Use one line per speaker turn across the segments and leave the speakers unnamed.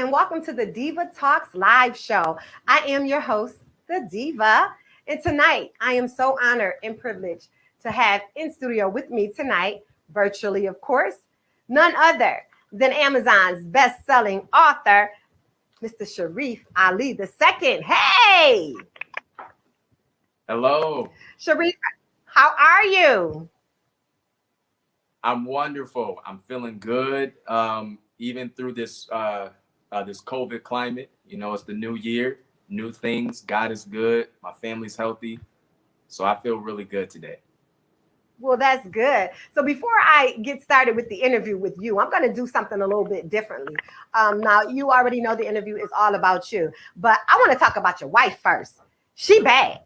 and welcome to the Diva Talks Live Show. I am your host, the Diva, and tonight I am so honored and privileged to have in studio with me tonight, virtually of course, none other than Amazon's best-selling author, Mr. Shareef Ali II. Hey!
Hello.
Shareef, how are you?
I'm wonderful. I'm feeling good. Even through this this COVID climate, it's the new year, new things. God is good. My family's healthy, so I feel really good today.
Well, that's good. So before I get started with the interview with you, I'm going to do something a little bit differently. Now, you already know the interview is all about you, but I want to talk about your wife first. She bad.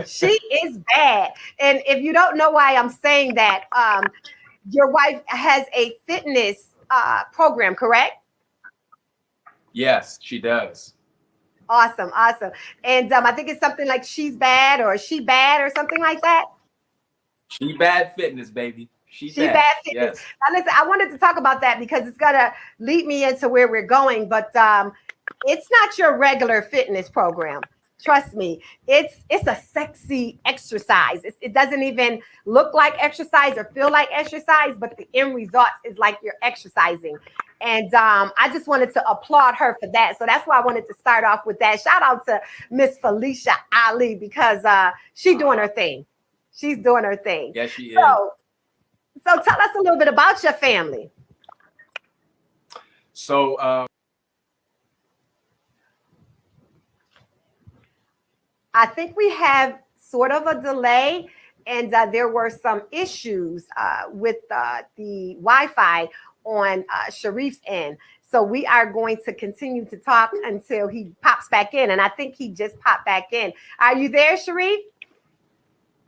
She is bad. And if you don't know why I'm saying that, your wife has a fitness program, correct?
Yes, she does.
Awesome. And I think it's something like she's bad or she bad or something like that.
She bad fitness, baby. She
Bad fitness.
Yes.
Now, listen, I wanted to talk about that because it's going to lead me into where we're going, but it's not your regular fitness program. Trust me, it's a sexy exercise. It doesn't even look like exercise or feel like exercise, but the end result is like you're exercising. And I just wanted to applaud her for that. So that's why I wanted to start off with that. Shout out to Miss Felicia Ali because she's doing her thing. She's doing her thing.
Yes, she is.
So tell us a little bit about your family.
So
I think we have sort of a delay, and there were some issues with the Wi-Fi on Shareef's end. So we are going to continue to talk until he pops back in, and I think he just popped back in. Are you there, Shareef?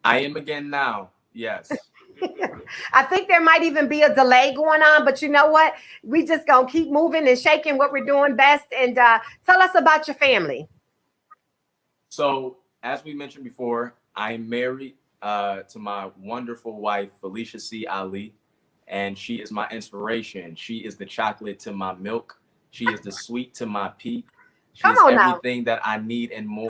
I am again now. Yes.
I think there might even be a delay going on, but you know what? We just gonna keep moving and shaking what we're doing best. And tell us about your family.
So, as we mentioned before, I'm married to my wonderful wife, Felicia C. Ali, and she is my inspiration. She is the chocolate to my milk. She is the sweet to my pea. She is everything that I need and more.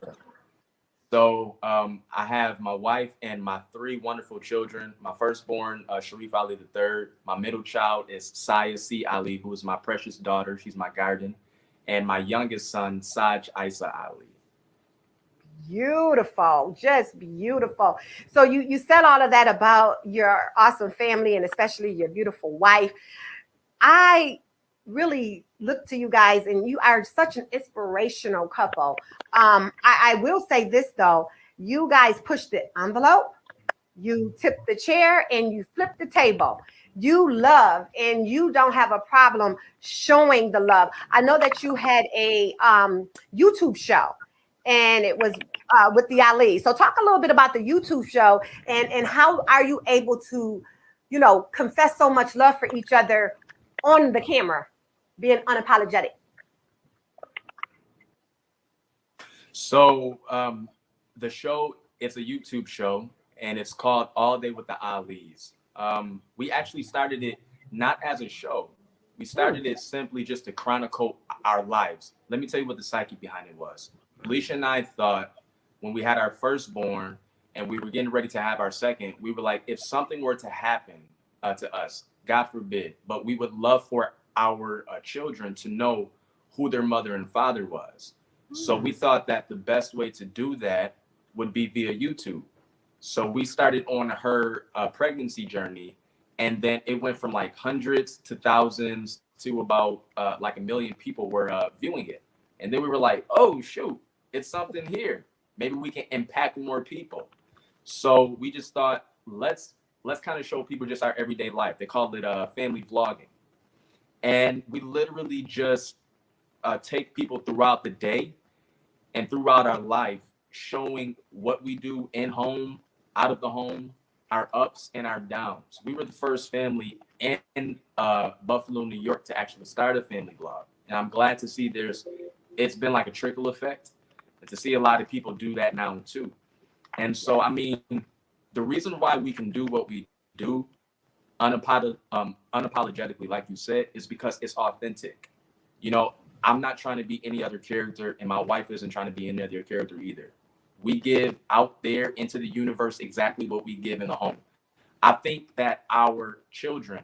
So I have my wife and my three wonderful children. My firstborn, Shareef Ali III. My middle child is Saya C. Ali, who is my precious daughter. She's my garden. And my youngest son, Saj Isa Ali.
Beautiful, just beautiful. So you said all of that about your awesome family and especially your beautiful wife. I really look to you guys, and you are such an inspirational couple. I will say this though, you guys pushed the envelope, you tipped the chair, and you flipped the table. You love, and you don't have a problem showing the love. I know that you had a YouTube show, and it was with the Ali. So talk a little bit about the YouTube show and how are you able to, confess so much love for each other on the camera, being unapologetic.
So the show, it's a YouTube show, and it's called All Day with the Alis. We actually started it not as a show. We started it simply just to chronicle our lives. Let me tell you what the psyche behind it was. Alicia and I thought when we had our firstborn and we were getting ready to have our second, we were like, if something were to happen to us, God forbid, but we would love for our children to know who their mother and father was. So we thought that the best way to do that would be via YouTube. So we started on her pregnancy journey, and then it went from like hundreds to thousands to about like 1 million people were viewing it. And then we were like, oh, shoot, it's something here. Maybe we can impact more people. So we just thought, let's kind of show people just our everyday life. They called it family vlogging. And we literally just take people throughout the day and throughout our life, showing what we do in home, out of the home, our ups and our downs. We were the first family in Buffalo, New York to actually start a family vlog. And I'm glad to see it's been like a trickle effect, and to see a lot of people do that now too. And so, I mean, the reason why we can do what we do unapologetically, like you said, is because it's authentic. You know, I'm not trying to be any other character, and my wife isn't trying to be any other character either. We give out there into the universe exactly what we give in the home. I think that our children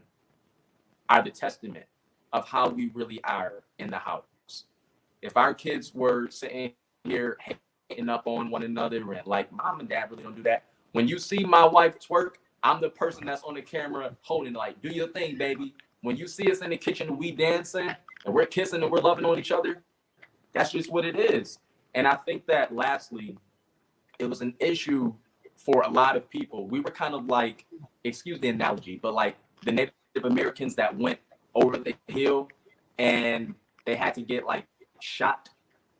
are the testament of how we really are in the house. If our kids were sitting here hating up on one another and like, mom and dad really don't do that. When you see my wife twerk, I'm the person that's on the camera holding, like, do your thing, baby. When you see us in the kitchen and we dancing and we're kissing and we're loving on each other, that's just what it is. And I think that lastly, it was an issue for a lot of people. We were kind of like, excuse the analogy, but like the Native Americans that went over the hill and they had to get like shot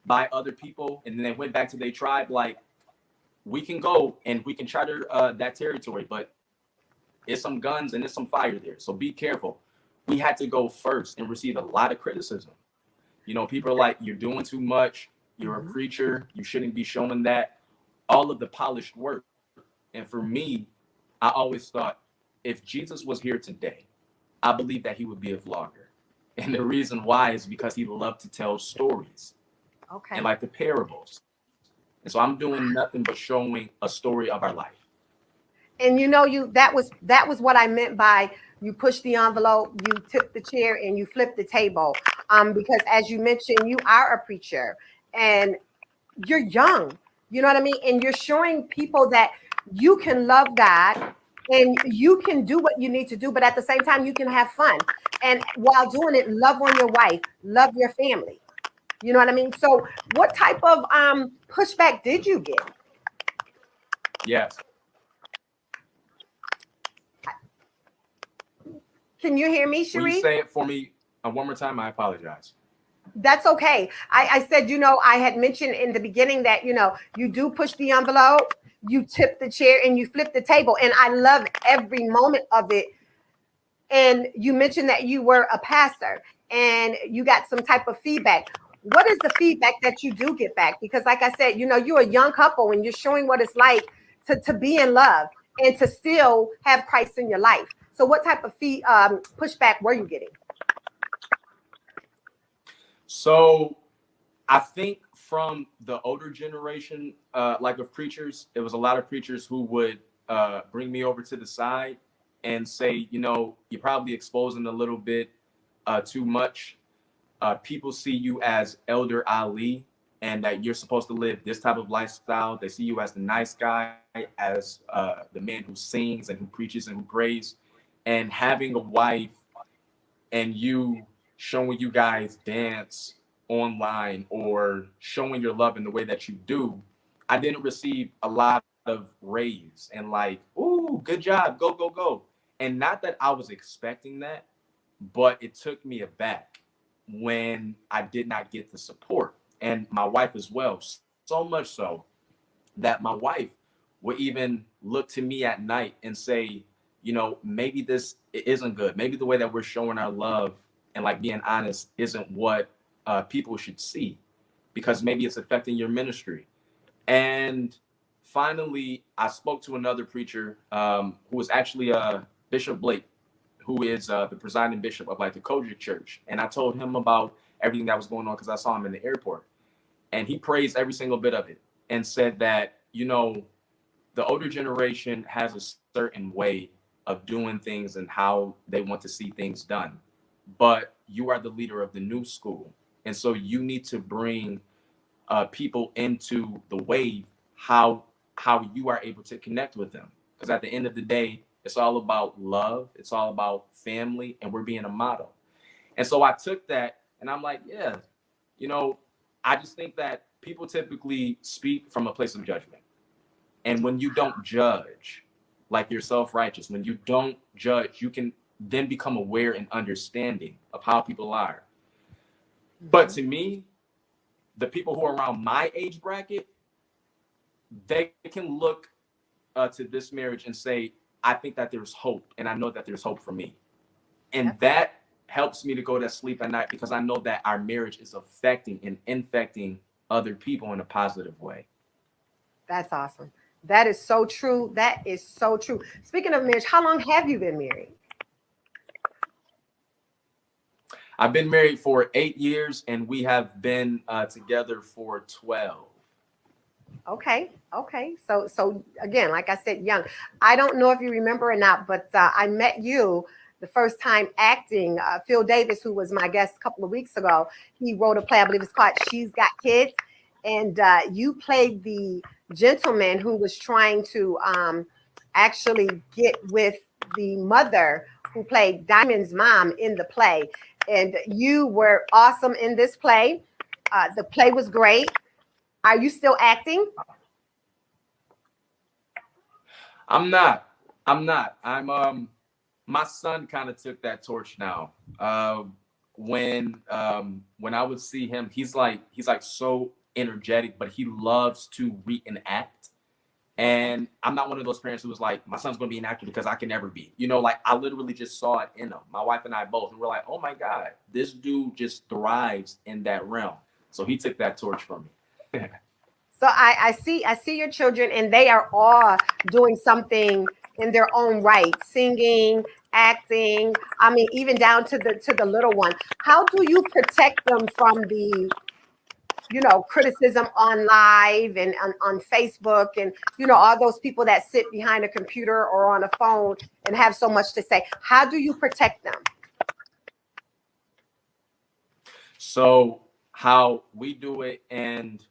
by other people and then they went back to their tribe. Like, we can go and we can charter that territory, but it's some guns and there's some fire there. So be careful. We had to go first and receive a lot of criticism. You know, people are like, you're doing too much. You're a preacher. You shouldn't be showing that. All of the polished work. And for me, I always thought, if Jesus was here today, I believe that he would be a vlogger. And the reason why is because he loved to tell stories.
Okay.
And like the parables. And so I'm doing nothing but showing a story of our life.
And you know, that was what I meant by you push the envelope, you tip the chair, and you flip the table. Because as you mentioned, you are a preacher and you're young. You know what I mean? And you're showing people that you can love God and you can do what you need to do, but at the same time, you can have fun. And while doing it, love on your wife, love your family. You know what I mean? So what type of pushback did you get?
Yes.
Can you hear me, Shareef?
Will you say it for me one more time? I apologize.
That's okay. I said, you know, I had mentioned in the beginning that, you know, you do push the envelope, you tip the chair, and you flip the table. And I love every moment of it. And you mentioned that you were a pastor and you got some type of feedback. What is the feedback that you do get back? Because like I said, you know, you're a young couple and you're showing what it's like to be in love and to still have Christ in your life. So what type of pushback were you getting?
So I think from the older generation, like of preachers, it was a lot of preachers who would bring me over to the side and say, you know, you're probably exposing a little bit too much. People see you as Elder Ali and that you're supposed to live this type of lifestyle. They see you as the nice guy, as the man who sings and who preaches and who prays. And having a wife and you showing you guys dance online or showing your love in the way that you do, I didn't receive a lot of raise and like, ooh, good job, go, go, go. And not that I was expecting that, but it took me aback when I did not get the support. And my wife as well, so much so that my wife would even look to me at night and say, you know, maybe this isn't good. Maybe the way that we're showing our love and like being honest isn't what people should see, because maybe it's affecting your ministry. And finally, I spoke to another preacher who was actually Bishop Blake, who is the presiding bishop of like the Kojic Church. And I told him about everything that was going on because I saw him in the airport. And he praised every single bit of it and said that, you know, the older generation has a certain way of doing things and how they want to see things done. But you are the leader of the new school. And so you need to bring people into the wave, how you are able to connect with them. Because at the end of the day, it's all about love. It's all about family. And we're being a model. And so I took that and I'm like, yeah, you know, I just think that people typically speak from a place of judgment. And when you don't judge, like you're self-righteous, when you don't judge, you can then become aware and understanding of how people are. But to me, the people who are around my age bracket, they can look to this marriage and say, I think that there's hope, and I know that there's hope for me. And that helps me to go to sleep at night because I know that our marriage is affecting and infecting other people in a positive way.
That's awesome. That is so true. That is so true. Speaking of marriage, how long have you been married?
I've been married for 8 years, and we have been together for 12.
Okay, okay. So again, like I said, young. I don't know if you remember or not, but I met you the first time acting. Phil Davis, who was my guest a couple of weeks ago, he wrote a play. I believe it's called "She's Got Kids," and you played the gentleman who was trying to actually get with the mother who played Diamond's mom in the play, and you were awesome in this play. The play was great. Are you still acting?
I'm not. I'm not. My son kind of took that torch now. When I would see him, he's like so energetic, but he loves to reenact. And I'm not one of those parents who was like, my son's gonna be an actor because I can never be. Like I literally just saw it in him. My wife and I both, and we're like, oh my God, this dude just thrives in that realm. So he took that torch from me.
So I see your children, and they are all doing something in their own right, singing, acting. I mean, even down to the little one. How do you protect them from the criticism on live and on Facebook and all those people that sit behind a computer or on a phone and have so much to say? How do you protect them?
So how we do it, and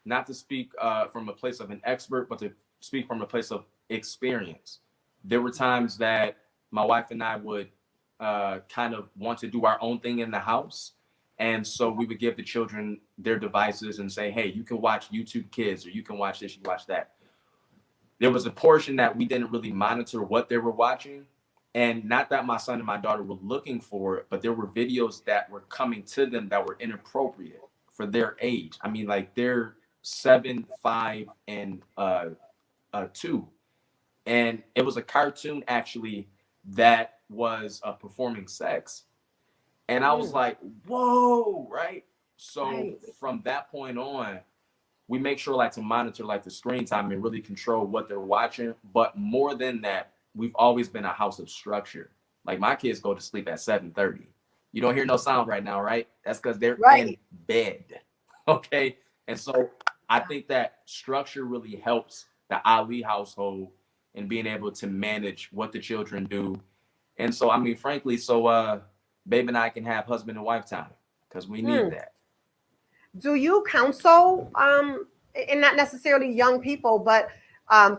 not to speak from a place of an expert, but to speak from a place of experience. There were times that my wife and I would kind of want to do our own thing in the house. And so we would give the children their devices and say, hey, you can watch YouTube Kids, or you can watch this, you can watch that. There was a portion that we didn't really monitor what they were watching. And not that my son and my daughter were looking for it, but there were videos that were coming to them that were inappropriate for their age. I mean, like they're 7, 5, and 2. And it was a cartoon actually that was performing sex. And I was
Mm,
like, whoa, right? So
right.
from that point on, we make sure like to monitor like the screen time and really control what they're watching. But more than that, we've always been a house of structure. Like my kids go to sleep at 7:30. You don't hear no sound right now, right? That's because they're in
Right.
bed. Okay. And so I think that structure really helps the Ali household in being able to manage what the children do. And so I mean, frankly, so babe and I can have husband and wife time because we need
Hmm.
that.
Do you counsel and not necessarily young people, but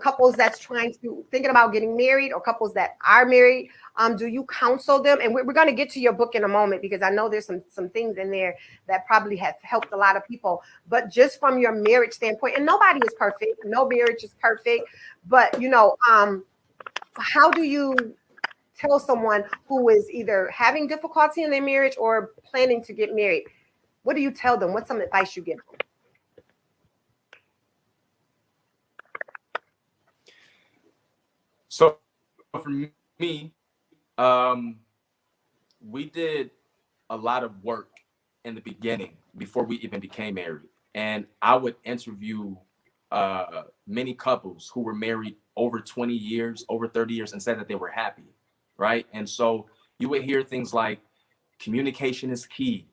couples that's trying to thinking about getting married or couples that are married? Do you counsel them? And we're going to get to your book in a moment because I know there's some things in there that probably have helped a lot of people. But just from your marriage standpoint, and nobody is perfect, no marriage is perfect, but how do you tell someone who is either having difficulty in their marriage or planning to get married? What do you tell them? What's some advice you give them?
So for me, um, we did a lot of work in the beginning before we even became married. And I would interview many couples who were married over 20 years, over 30 years, and said that they were happy, right? And so you would hear things like communication is key.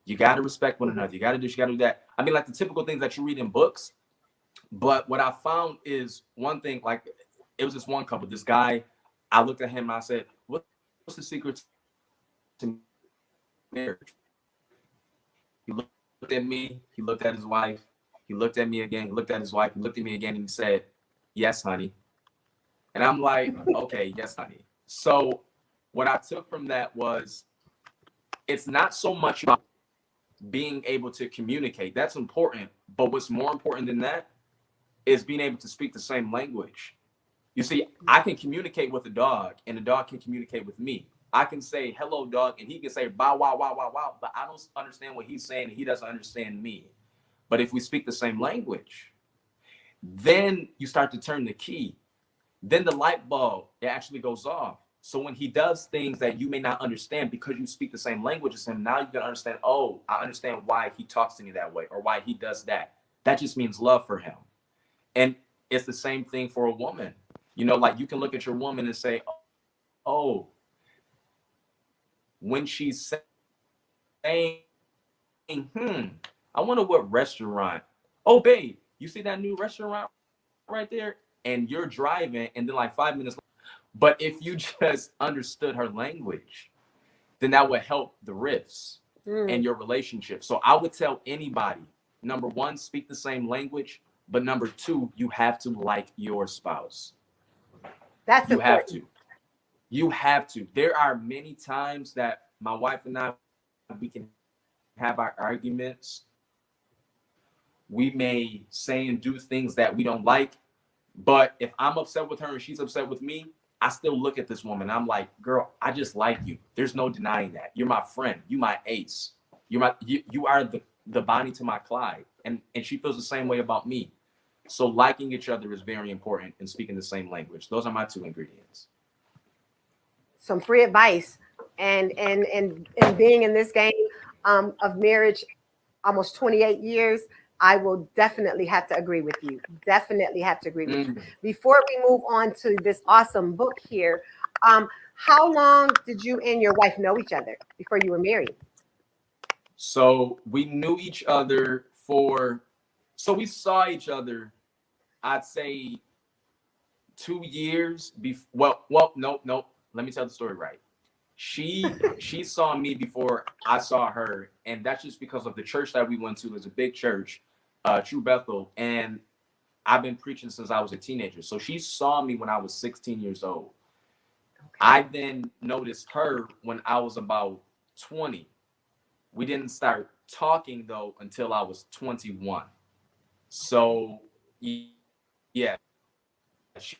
You got to respect one
Mhm.
another. You got to do this, you got to do that. I mean, like the typical things that you read in books. But what I found is one thing, like it was this one couple, this guy, I looked at him and I said, what's the secret to marriage? He looked at me, he looked at his wife, he looked at me again, he looked at his wife, he looked at me again, and he said, yes, honey. And I'm like, okay, yes, honey. So what I took from that was it's not so much about being able to communicate. That's important. But what's more important than that is being able to speak the same language. You see, I can communicate with a dog, and the dog can communicate with me. I can say hello, dog, and he can say bow, wow, wow, wow, wow, but I don't understand what he's saying, and he doesn't understand me. But if we speak the same language, then you start to turn the key. Then the light bulb it actually goes off. So when he does things that you may not understand because you speak the same language as him, now you can understand. Oh, I understand why he talks to me that way, or why he does that. That just means love for him. And it's the same thing for a woman. Like you can look at your woman and say, oh, when she's saying, I wonder what restaurant. Oh, babe, you see that new restaurant right there? And you're driving, and then like 5 minutes. But if you just understood her language, then that would help the riffs and your relationship. So I would tell anybody, number one, speak the same language, but number two, you have to like your spouse.
That's
You have
important.
to. You have to. There are many times that my wife and I, we can have our arguments. We may say and do things that we don't like, but if I'm upset with her and she's upset with me, I still look at this woman. I'm like, girl, I just like you. There's no denying that. You're my friend. You my ace. You are the Bonnie to my Clyde. And she feels the same way about me. So liking each other is very important and speaking the same language. Those are my two ingredients.
Some free advice, and being in this game of marriage almost 28 years, I will definitely have to agree with you. Definitely have to agree with you. Before we move on to this awesome book here, how long did you and your wife know each other before you were married?
So we knew each other so we saw each other, I'd say 2 years before. Well, no. Let me tell the story right. She saw me before I saw her, and that's just because of the church that we went to. Is a big church, True Bethel, and I've been preaching since I was a teenager. So she saw me when I was 16 years old. Okay. I then noticed her when I was about 20. We didn't start talking though until I was 21. So yeah, she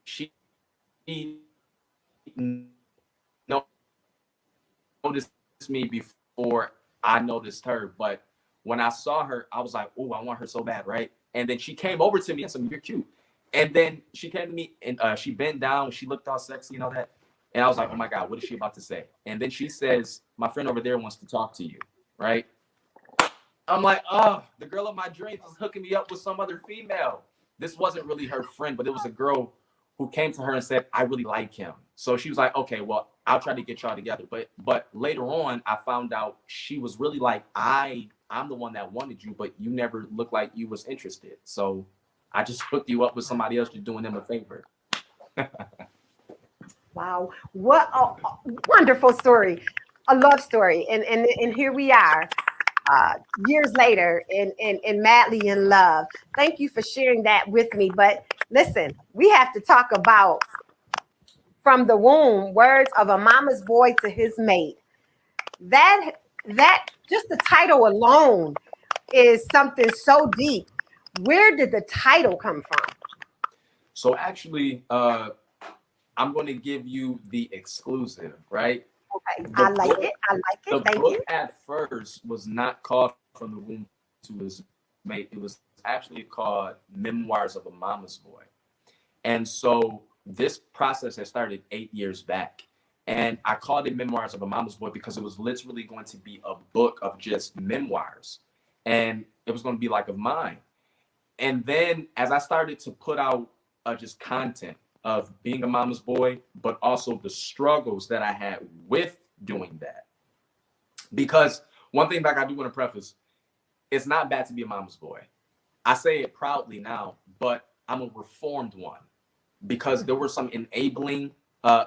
she noticed me before I noticed her. But when I saw her, I was like, oh, I want her so bad, right? And then she came over to me and said, you're cute. And then she came to me and she bent down. She looked all sexy and all that. And I was like, oh my God, what is she about to say? And then she says, my friend over there wants to talk to you, right? I'm like, oh, the girl of my dreams is hooking me up with some other female. This wasn't really her friend, but it was a girl who came to her and said, I really like him. So she was like, okay, well, I'll try to get y'all together. But later on, I found out she was really like, I'm the one that wanted you, but you never looked like you was interested. So I just hooked you up with somebody else. You're doing them a favor.
Wow. What a wonderful story. A love story. And here we are. Years later and madly in love. Thank you for sharing that with me. But listen, we have to talk about From the Womb, Words of a Mama's Boy to His Mate. That just the title alone is something so deep. Where did the title come from?
So actually, I'm going to give you the exclusive, right?
Okay, I like it. Thank you.
The book at first was not called From the Womb to His Mate. It was actually called Memoirs of a Mama's Boy. And so this process has started 8 years back. And I called it Memoirs of a Mama's Boy because it was literally going to be a book of just memoirs. And it was going to be like of mine. And then as I started to put out just content of being a mama's boy, but also the struggles that I had with doing that. Because one thing that I do want to preface, it's not bad to be a mama's boy. I say it proudly now, but I'm a reformed one because there were some enabling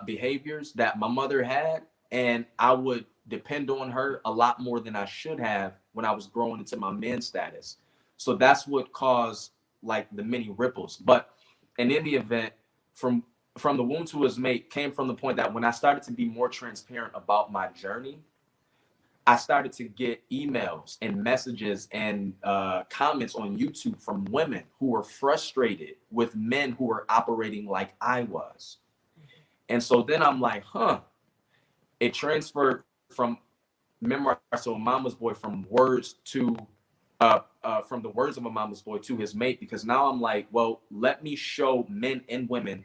behaviors that my mother had, and I would depend on her a lot more than I should have when I was growing into my man status. So that's what caused like the many ripples. But in any event, from the womb to his mate came from the point that when I started to be more transparent about my journey, I started to get emails and messages and comments on YouTube from women who were frustrated with men who were operating like I was. And so then I'm like, it transferred from memoir, so a mama's boy, from words to from the words of a mama's boy to his mate, because now I'm like, well, let me show men and women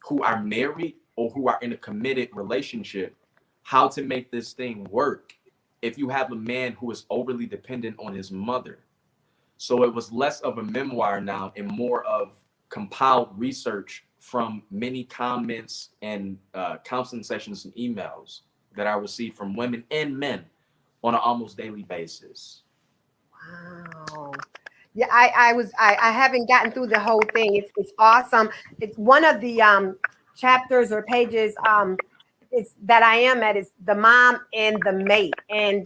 who are married or who are in a committed relationship how to make this thing work if you have a man who is overly dependent on his mother. So it was less of a memoir now and more of compiled research from many comments and counseling sessions and emails that I receive from women and men on an almost daily basis.
Wow. Yeah, I haven't gotten through the whole thing. It's awesome. It's one of the chapters or pages it's that I am at is the mom and the mate. And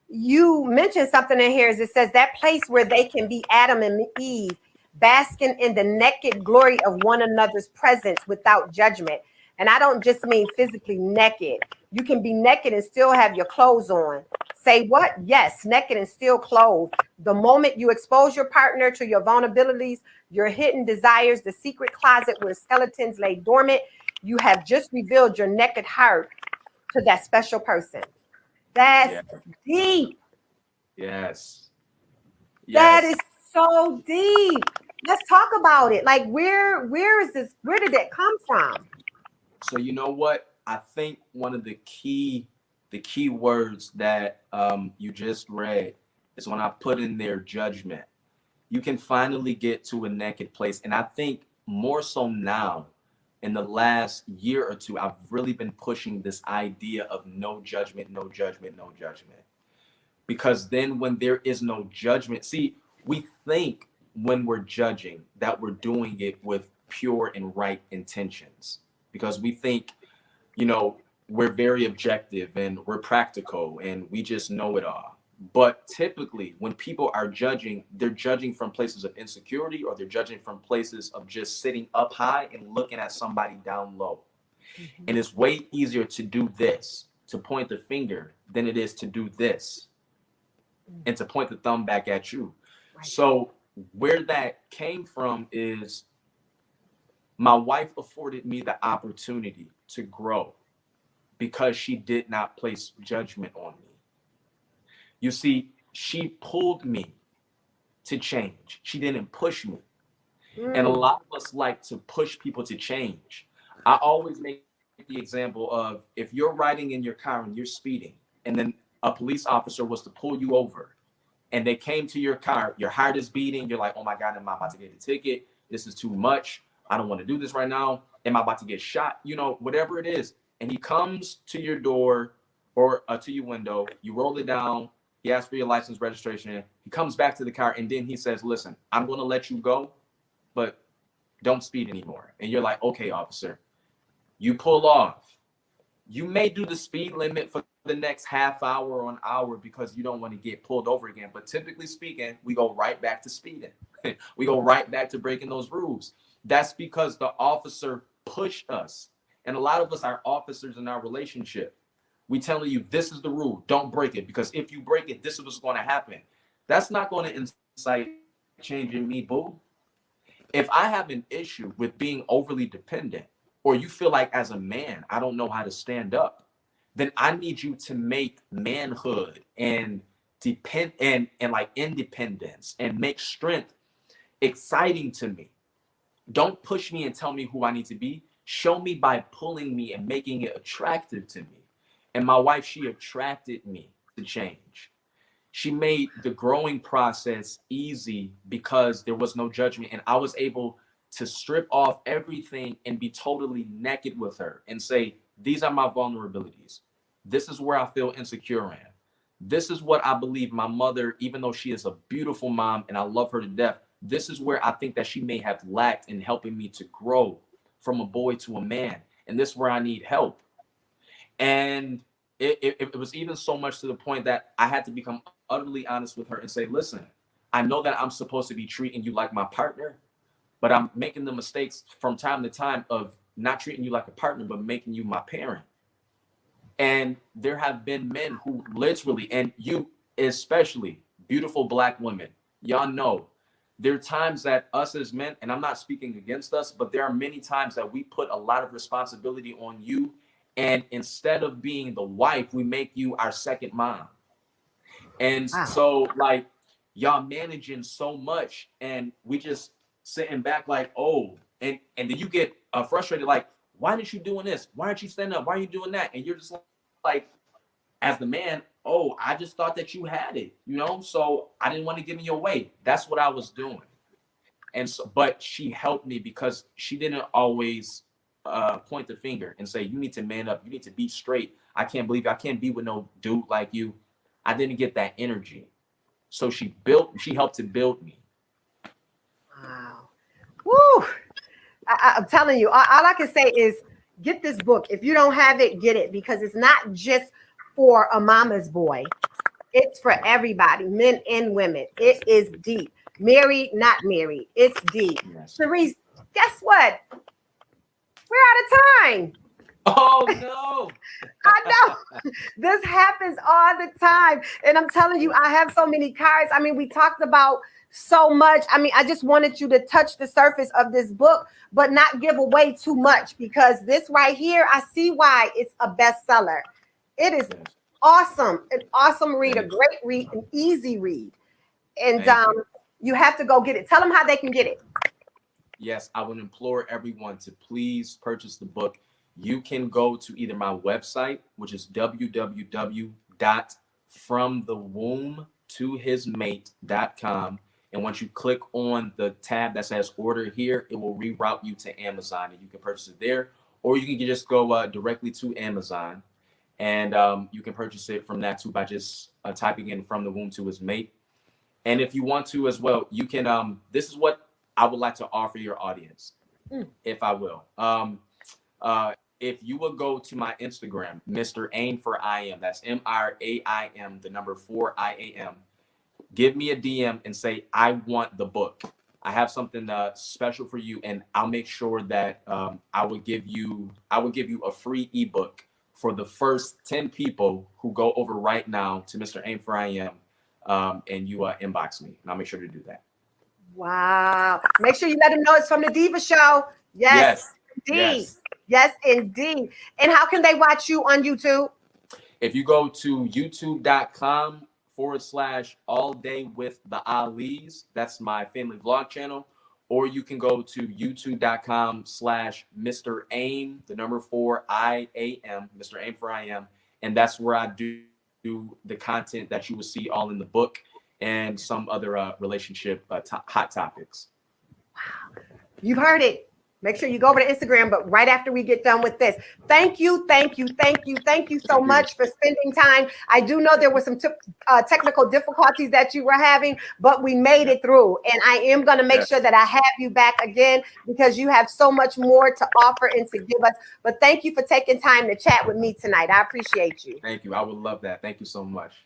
you mentioned something in here. Is it says that place where they can be Adam and Eve, basking in the naked glory of one another's presence without judgment. And I don't just mean physically naked. You can be naked and still have your clothes on. Say what? Yes, naked and still clothed. The moment you expose your partner to your vulnerabilities, your hidden desires, the secret closet where skeletons lay dormant, you have just revealed your naked heart to that special person. That's
Yeah.
deep.
Yes.
That
Yes.
is so deep. Let's talk about it. Like where is this? Where did that come from?
So you know what? I think one of the key words that you just read is when I put in there judgment. You can finally get to a naked place. And I think more so now in the last year or two, I've really been pushing this idea of no judgment, no judgment, no judgment. Because then when there is no judgment, see, we think when we're judging that we're doing it with pure and right intentions because we think, you know, we're very objective and we're practical and we just know it all. But typically when people are judging, they're judging from places of insecurity or they're judging from places of just sitting up high and looking at somebody down low.
Mhm.
And it's way easier to do this, to point the finger, than it is to do this and to point the thumb back at you.
Right.
So where that came from is my wife afforded me the opportunity to grow because she did not place judgment on me. You see, she pulled me to change. She didn't push me. And a
Mm.
lot of us like to push people to change. I always make the example of if you're riding in your car and you're speeding, and then a police officer was to pull you over, and they came to your car, your heart is beating, you're like, oh my God, am I about to get a ticket? This is too much. I don't want to do this right now. Am I about to get shot? You know, whatever it is. And he comes to your door or to your window, you roll it down, he asks for your license registration, he comes back to the car, and then he says, listen, I'm going to let you go, but don't speed anymore. And you're like, okay, officer, you pull off. You may do the speed limit for the next half hour or an hour because you don't want to get pulled over again. But typically speaking, we go right back to speeding. We go right back to breaking those rules. That's because the officer pushed us. And a lot of us are officers in our relationship. We telling you, this is the rule. Don't break it. Because if you break it, this is what's going to happen. That's not going to incite change in me, boo. If I have an issue with being overly dependent, or you feel like as a man, I don't know how to stand up, then I need you to make manhood and and like independence and make strength exciting to me. Don't push me and tell me who I need to be. Show me by pulling me and making it attractive to me. And my wife, she attracted me to change. She made the growing process easy because there was no judgment. And I was able to strip off everything and be totally naked with her and say, these are my vulnerabilities. This is where I feel insecure in. This is what I believe my mother, even though she is a beautiful mom and I love her to death, this is where I think that she may have lacked in helping me to grow from a boy to a man. And this is where I need help. And it was even so much to the point that I had to become utterly honest with her and say, listen, I know that I'm supposed to be treating you like my partner, but I'm making the mistakes from time to time of not treating you like a partner, but making you my parent. And there have been men who literally, and you especially, beautiful Black women, y'all know, there are times that us as men, and I'm not speaking against us, but there are many times that we put a lot of responsibility on you. And instead of being the wife, we make you our second mom. And
Wow.
so, like, y'all managing so much, and we just sitting back like, oh, and then you get frustrated, like, why aren't you doing this? Why aren't you standing up? Why are you doing that? And you're just like, as the man, oh, I just thought that you had it, you know? So I didn't want to get in your way. That's what I was doing. And so, but she helped me because she didn't always point the finger and say, you need to man up, you need to be straight. I can't believe I can't be with no dude like you. I didn't get that energy. So she helped to build me.
Wow. Woo. I'm telling you, all I can say is get this book. If you don't have it, get it, because it's not just for a mama's boy. It's for everybody, men and women. It is deep. Married, not married. It's deep.
Yes.
Sharice, guess what? We're out of time.
Oh no.
I know. This happens all the time. And I'm telling you, I have so many cards. I mean, we talked about so much. I mean, I just wanted you to touch the surface of this book, but not give away too much, because this right here, I see why it's a bestseller. It is awesome, an awesome read, a great read, an easy read. And you have to go get it. Tell them how they can get it.
Yes, I would implore everyone to please purchase the book. You can go to either my website, which is www.fromthewomb2hismate.com. And once you click on the tab that says order here, it will reroute you to Amazon, and you can purchase it there. Or you can just go directly to Amazon, and you can purchase it from that too by just typing in From the Womb to His Mate. And if you want to as well, you can, this is what I would like to offer your audience, if I will. If you will go to my Instagram, Mr. Aim for I Am, that's MRAIM, the number 4 IAM. Give me a DM and say, I want the book. I have something special for you, and I'll make sure that I would give you a free ebook for the first 10 people who go over right now to Mr. Aim for I Am, and you inbox me, and I'll make sure to do that.
Wow. Make sure you let them know it's from the Diva Show. Yes, indeed.
Yes.
Yes, indeed. And how can they watch you on YouTube?
If you go to youtube.com/alldaywiththealis, that's my family vlog channel, or you can go to youtube.com/Mr. Aim, the number 4 IAM, Mr. Aim for I Am, and that's where I do the content that you will see all in the book and some other relationship hot topics.
Wow. You've heard it. Make sure you go over to Instagram, but right after we get done with this. Thank you so much for spending time. I do know there were some technical difficulties that you were having, but we made it through. And I am going to make sure that I have you back again, because you have so much more to offer and to give us. But thank you for taking time to chat with me tonight. I appreciate you.
Thank you. I would love that. Thank you so much.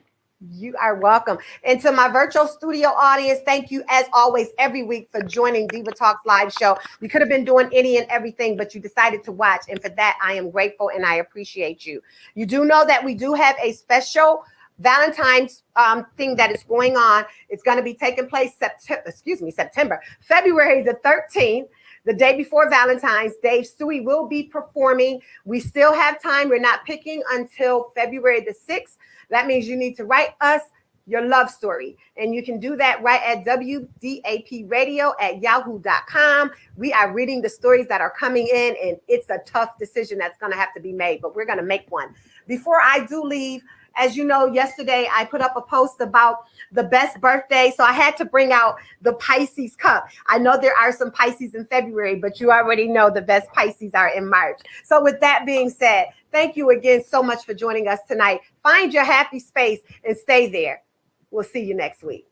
You are welcome. And to my virtual studio audience, thank you as always every week for joining Diva Talks Live Show. You could have been doing any and everything, but you decided to watch. And for that, I am grateful and I appreciate you. You do know that we do have a special Valentine's thing that is going on. It's going to be taking place February the 13th. The day before Valentine's Day. Stewie will be performing. We still have time. We're not picking until February the 6th. That means you need to write us your love story. And you can do that right at wdapradio@yahoo.com. We are reading the stories that are coming in, and it's a tough decision that's going to have to be made, but we're going to make one. Before I do leave, as you know, yesterday I put up a post about the best birthday. So I had to bring out the Pisces cup. I know there are some Pisces in February, but you already know the best Pisces are in March. So with that being said, thank you again so much for joining us tonight. Find your happy space and stay there. We'll see you next week.